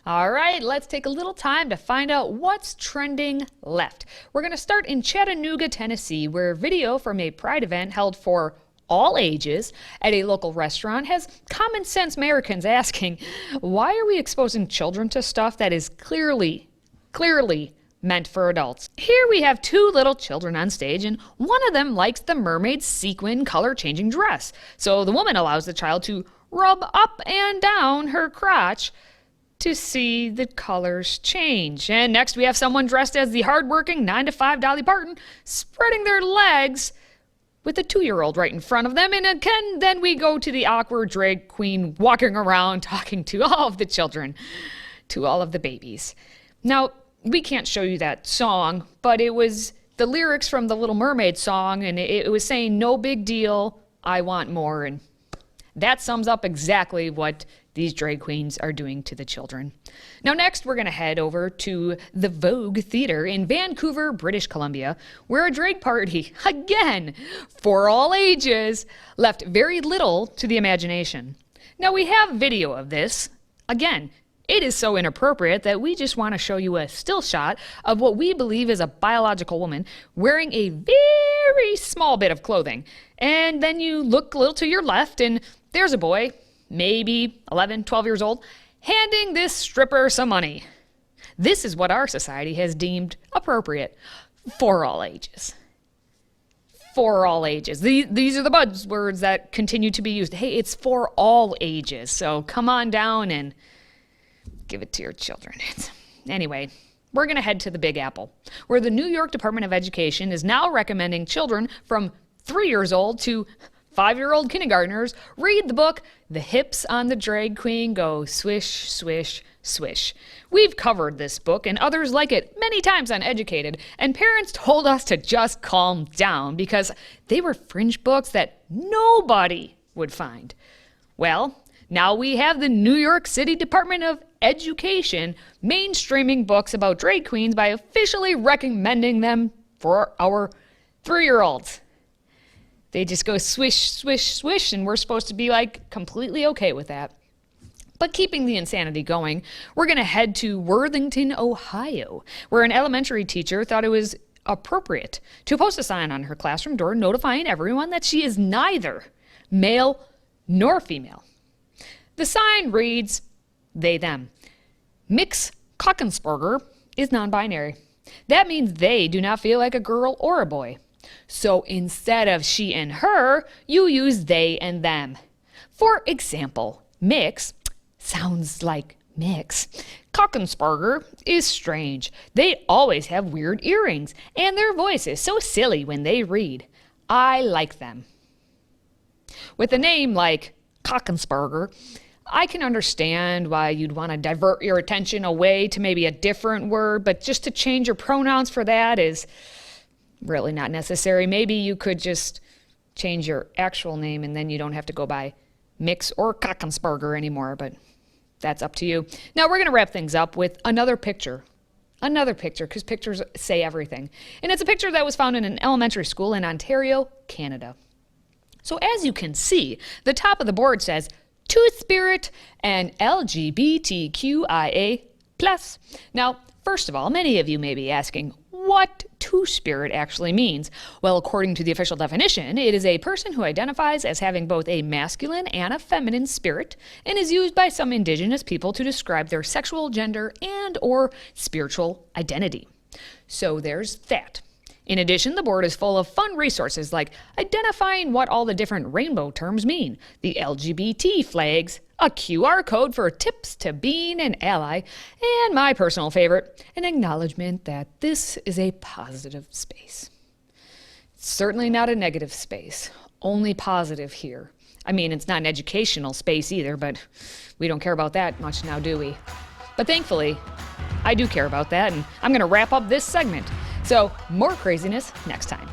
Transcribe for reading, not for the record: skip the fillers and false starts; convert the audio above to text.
All right, let's take a little time to find out what's trending left. We're going to start in Chattanooga, Tennessee, where video from a Pride event held for all ages at a local restaurant has common sense Americans asking, why are we exposing children to stuff that is clearly meant for adults? Here we have two little children on stage, and one of them likes the mermaid's sequin color-changing dress. So the woman allows the child to rub up and down her crotch to see the colors change. And next we have someone dressed as the hardworking 9-to-5 Dolly Parton spreading their legs with a 2-year-old right in front of them. And again, then we go to the awkward drag queen walking around talking to all of the children, to all of the babies. Now, we can't show you that song, but it was the lyrics from the Little Mermaid song, and it was saying, no big deal, I want more. And that sums up exactly what these drag queens are doing to the children. Now next, we're going to head over to the Vogue Theater in Vancouver, British Columbia, where a drag party, again, for all ages, left very little to the imagination. Now we have video of this. Again, it is so inappropriate that we just want to show you a still shot of what we believe is a biological woman wearing a very small bit of clothing. And then you look a little to your left and there's a boy, maybe 11, 12 years old, handing this stripper some money. This is what our society has deemed appropriate for all ages. For all ages. These are the buzzwords that continue to be used. Hey, it's for all ages. So come on down and give it to your children. Anyway, we're going to head to the Big Apple, where the New York Department of Education is now recommending children from 3 years old to 5-year-old kindergartners read the book, The Hips on the Drag Queen Go Swish, Swish, Swish. We've covered this book and others like it many times on Educated, and parents told us to just calm down because they were fringe books that nobody would find. Well, now we have the New York City Department of Education mainstreaming books about drag queens by officially recommending them for our 3-year-olds. They just go swish, swish, swish, and we're supposed to be like completely okay with that. But keeping the insanity going, we're going to head to Worthington, Ohio, where an elementary teacher thought it was appropriate to post a sign on her classroom door notifying everyone that she is neither male nor female. The sign reads, they, them. Mix Cockensberger is non-binary. That means they do not feel like a girl or a boy. So instead of she and her, you use they and them. For example, mix sounds like mix. Cockensberger is strange. They always have weird earrings, and their voice is so silly when they read. I like them. With a name like Cockensberger, I can understand why you'd want to divert your attention away to maybe a different word, but just to change your pronouns for that is really not necessary. Maybe you could just change your actual name and then you don't have to go by Mix or Cockensberger anymore, but that's up to you. Now we're going to wrap things up with another picture, because pictures say everything. And it's a picture that was found in an elementary school in Ontario, Canada. So as you can see, the top of the board says Two-Spirit and LGBTQIA+. Now, first of all, many of you may be asking what Two-Spirit actually means. Well, according to the official definition, it is a person who identifies as having both a masculine and a feminine spirit and is used by some indigenous people to describe their sexual, gender, and or spiritual identity. So there's that. In addition, the board is full of fun resources like identifying what all the different rainbow terms mean, the LGBT flags, a QR code for tips to being an ally, and my personal favorite, an acknowledgement that this is a positive space. It's certainly not a negative space, only positive here. I mean, it's not an educational space either, but we don't care about that much now, do we? But thankfully, I do care about that, and I'm going to wrap up this segment. So, more craziness next time.